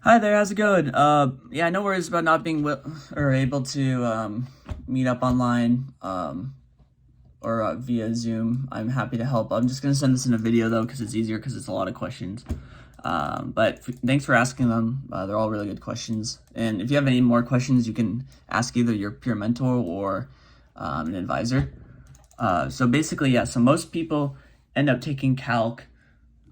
Hi there, how's it going? Yeah, no worries about not being able to meet up online or via Zoom. I'm happy to help. I'm just gonna send this in a video though because it's easier because it's a lot of questions. But thanks for asking them. They're all really good questions. And if you have any more questions, you can ask either your peer mentor or an advisor. So basically, yeah. So most people end up taking calc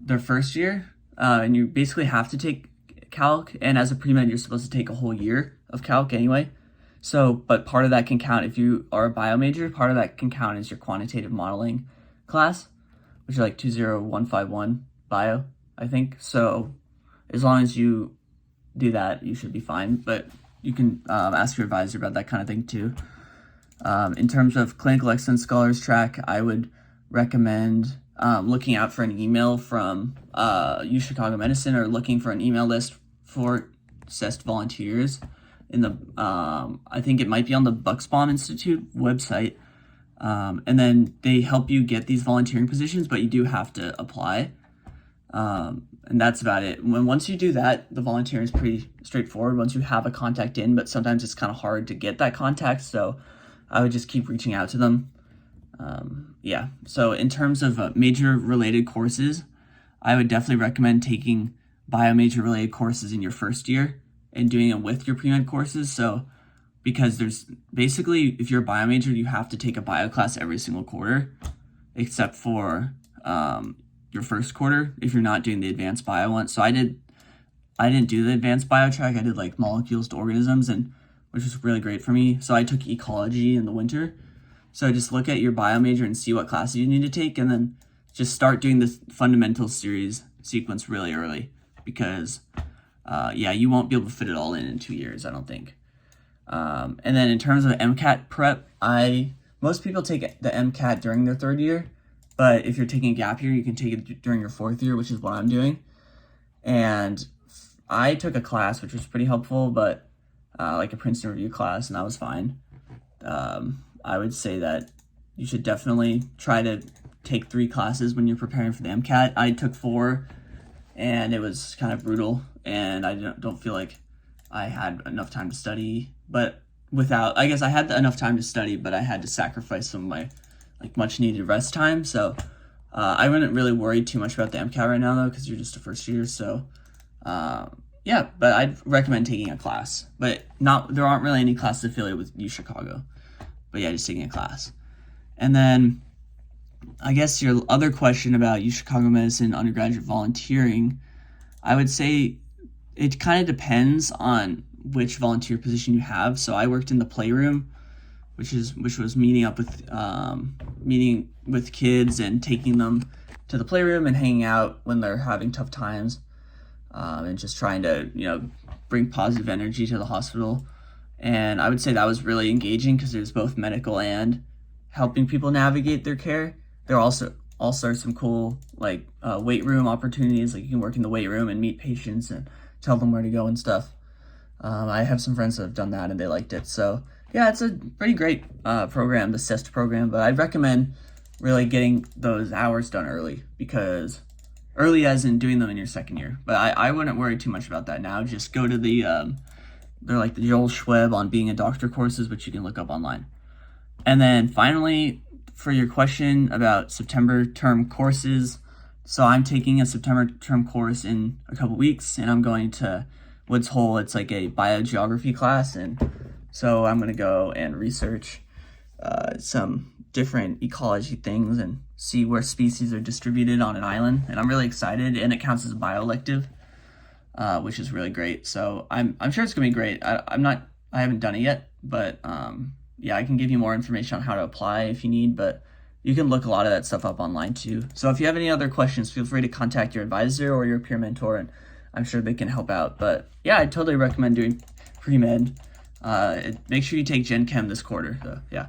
their first year, and you basically have to take calc, and as a pre-med you're supposed to take a whole year of calc anyway. So but part of that can count if you are a bio major. Part of that can count as your quantitative modeling class, which is like 20151 bio, I think. So as long as you do that, you should be fine, but you can ask your advisor about that kind of thing too. In terms of clinical excellence scholars track, I would recommend looking out for an email from U Chicago Medicine, or looking for an email list for CEST volunteers in the I think it might be on the Bucksbaum Institute website, and then they help you get these volunteering positions, but you do have to apply, and that's about it. Once you do that, the volunteering is pretty straightforward once you have a contact in, but sometimes it's kind of hard to get that contact, so I would just keep reaching out to them. Yeah, so in terms of major related courses, I would definitely recommend taking bio major related courses in your first year and doing it with your pre-med courses. So because there's basically, if you're a bio major, you have to take a bio class every single quarter, except for your first quarter if you're not doing the advanced bio one. So I didn't do the advanced bio track. I did like molecules to organisms, and which was really great for me. So I took ecology in the winter. So just look at your bio major and see what classes you need to take, and then just start doing this fundamentals series sequence really early, because yeah, you won't be able to fit it all in 2 years, I don't think. And then in terms of MCAT prep, most people take the MCAT during their third year, but if you're taking a gap year, you can take it during your fourth year, which is what I'm doing. And I took a class which was pretty helpful, but like a Princeton review class, and that was fine. I would say that you should definitely try to take 3 classes when you're preparing for the MCAT. I took 4, and it was kind of brutal, and I don't feel like I had enough time to study. But I guess I had enough time to study, but I had to sacrifice some of my like much needed rest time. So I wouldn't really worry too much about the MCAT right now though, because you're just a first year. So yeah, but I'd recommend taking a class, but there aren't really any classes affiliated with U Chicago. But yeah, just taking a class. And then I guess your other question about U Chicago Medicine undergraduate volunteering, I would say it kind of depends on which volunteer position you have. So I worked in the playroom, which was meeting with kids and taking them to the playroom and hanging out when they're having tough times, and just trying to bring positive energy to the hospital. And I would say that was really engaging because there's both medical and helping people navigate their care. There are also some cool like weight room opportunities. Like you can work in the weight room and meet patients and tell them where to go and stuff. I have some friends that have done that and they liked it. So yeah, it's a pretty great program, the CEST program. But I'd recommend really getting those hours done early, because early as in doing them in your second year. But I wouldn't worry too much about that now. Just go to they're like the Joel Schweb on being a doctor courses, which you can look up online. And then finally, for your question about September term courses, so I'm taking a September term course in a couple weeks, and I'm going to Woods Hole. It's like a biogeography class, and so I'm going to go and research some different ecology things and see where species are distributed on an island. And I'm really excited, and it counts as a bio elective, which is really great. So I'm sure it's gonna be great. I haven't done it yet, but yeah, I can give you more information on how to apply if you need, but you can look a lot of that stuff up online too. So if you have any other questions, feel free to contact your advisor or your peer mentor, and I'm sure they can help out. But yeah, I totally recommend doing pre-med. Make sure you take Gen Chem this quarter. So yeah.